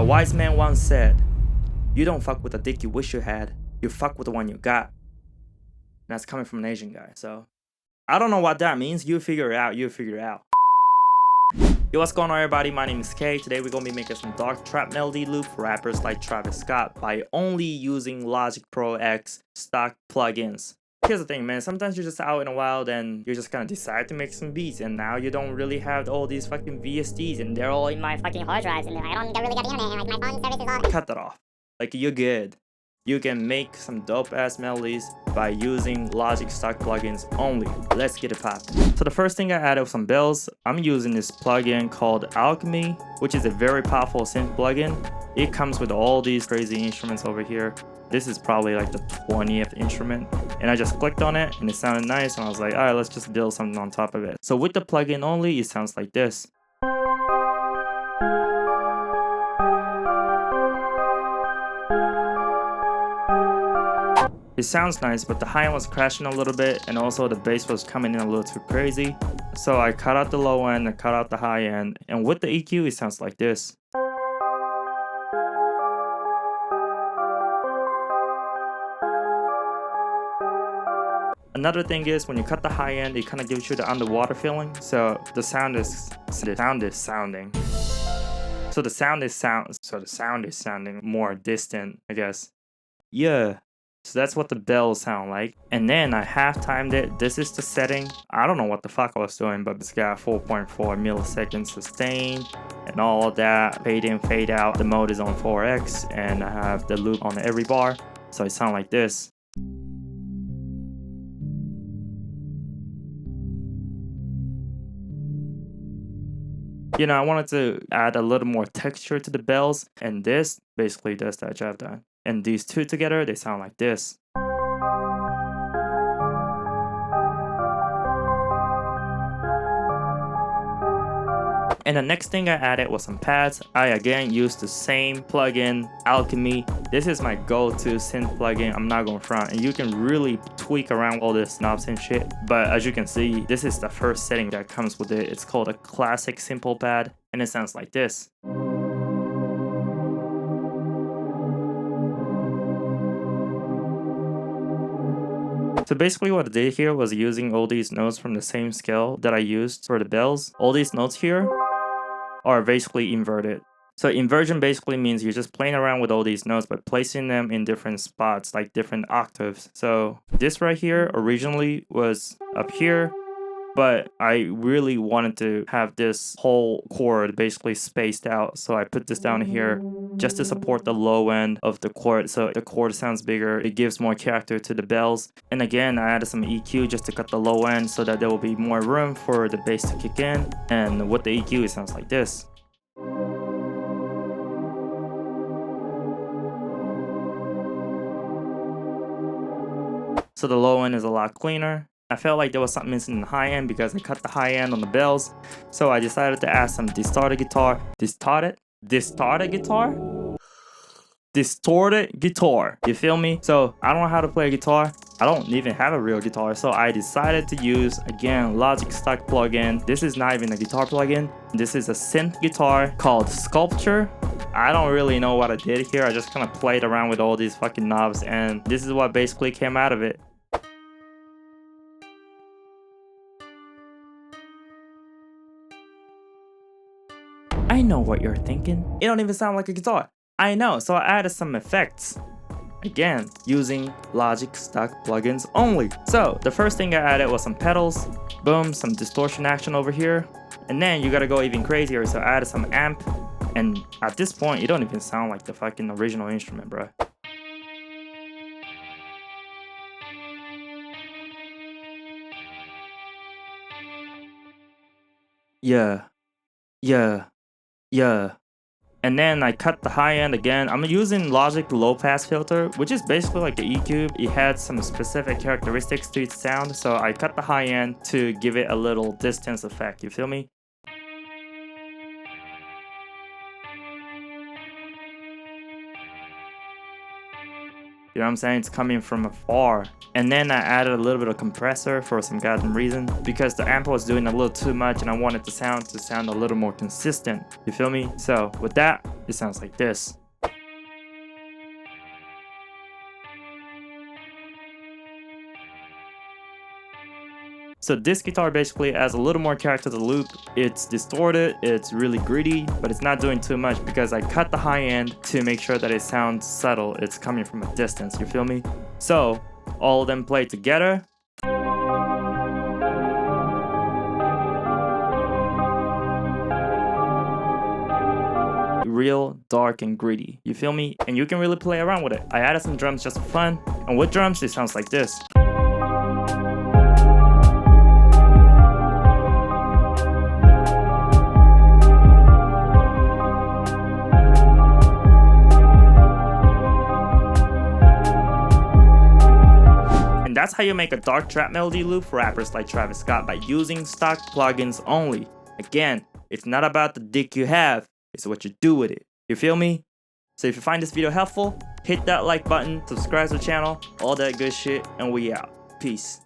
A wise man once said, "You don't fuck with a dick you wish you had, you fuck with the one you got." And that's coming from an Asian guy, so I don't know what that means. You figure it out, Yo, what's going on everybody? My name is Kay. Today we're gonna be making some dark trap melody loop for rappers like Travis Scott by only using Logic Pro X stock plugins. Here's the thing, man, sometimes you're just out in the wild and you're just gonna decide to make some beats, and now you don't really have all these fucking VSTs and they're all in my fucking hard drives and I don't really got the internet, like my phone service is all. Cut that off. Like, you're good. You can make some dope ass melodies by using Logic stock plugins only. Let's get it poppin'. So the first thing I added was some bells. I'm using this plugin called Alchemy, which is a very powerful synth plugin. It comes with all these crazy instruments over here. This is probably like the 20th instrument, and I just clicked on it and it sounded nice, and I was like, all right, let's just build something on top of it. So with the plugin only, it sounds like this. It sounds nice, but the high end was crashing a little bit, and also the bass was coming in a little too crazy. So I cut out the low end and cut out the high end, and with the EQ, it sounds like this. Another thing is, when you cut the high end, it kind of gives you the underwater feeling. So the sound is sounding. So the sound is sounding more distant, I guess. Yeah. So that's what the bells sound like. And then I half timed it. This is the setting. I don't know what the fuck I was doing, but it's got 4.4 milliseconds sustain and all of that. Fade in, fade out. The mode is on 4x, and I have the loop on every bar. So it sounds like this. You know, I wanted to add a little more texture to the bells, and this basically does that job done. And these two together, they sound like this. And the next thing I added was some pads. I again used the same plugin, Alchemy. This is my go-to synth plugin, I'm not going front. And you can really tweak around all this knobs and shit. But as you can see, this is the first setting that comes with it. It's called a classic simple pad, and it sounds like this. So basically what I did here was using all these notes from the same scale that I used for the bells. All these notes here are basically inverted. So inversion basically means you're just playing around with all these notes but placing them in different spots, like different octaves. So this right here originally was up here, but I really wanted to have this whole chord basically spaced out. So I put this down here just to support the low end of the chord. So the chord sounds bigger. It gives more character to the bells. And again, I added some EQ just to cut the low end so that there will be more room for the bass to kick in. And with the EQ, it sounds like this. So the low end is a lot cleaner. I felt like there was something missing in the high end because I cut the high end on the bells. So I decided to add some distorted guitar. You feel me? So I don't know how to play a guitar. I don't even have a real guitar. So I decided to use, again, Logic stock plugin. This is not even a guitar plugin. This is a synth guitar called Sculpture. I don't really know what I did here. I just kind of played around with all these fucking knobs, and this is what basically came out of it. I know what you're thinking. It don't even sound like a guitar. I know, so I added some effects. Again, using Logic stock plugins only. So the first thing I added was some pedals. Boom, some distortion action over here. And then you gotta go even crazier, so I added some amp. And at this point, it don't even sound like the fucking original instrument, bro. Yeah. And then I cut the high end again. I'm using Logic low pass filter, which is basically like the EQ. It had some specific characteristics to its sound, so I cut the high end to give it a little distance effect, you feel me? You know what I'm saying? It's coming from afar. And then I added a little bit of compressor for some goddamn reason, because the amp was doing a little too much and I wanted the sound to sound a little more consistent. You feel me? So with that, it sounds like this. So this guitar basically adds a little more character to the loop. It's distorted, it's really gritty, but it's not doing too much because I cut the high end to make sure that it sounds subtle. It's coming from a distance, you feel me? So all of them play together. Real dark and gritty, you feel me? And you can really play around with it. I added some drums just for fun, and with drums it sounds like this. And that's how you make a dark trap melody loop for rappers like Travis Scott, by using stock plugins only. Again, it's not about the dick you have, it's what you do with it. You feel me? So if you find this video helpful, hit that like button, subscribe to the channel, all that good shit, and we out. Peace.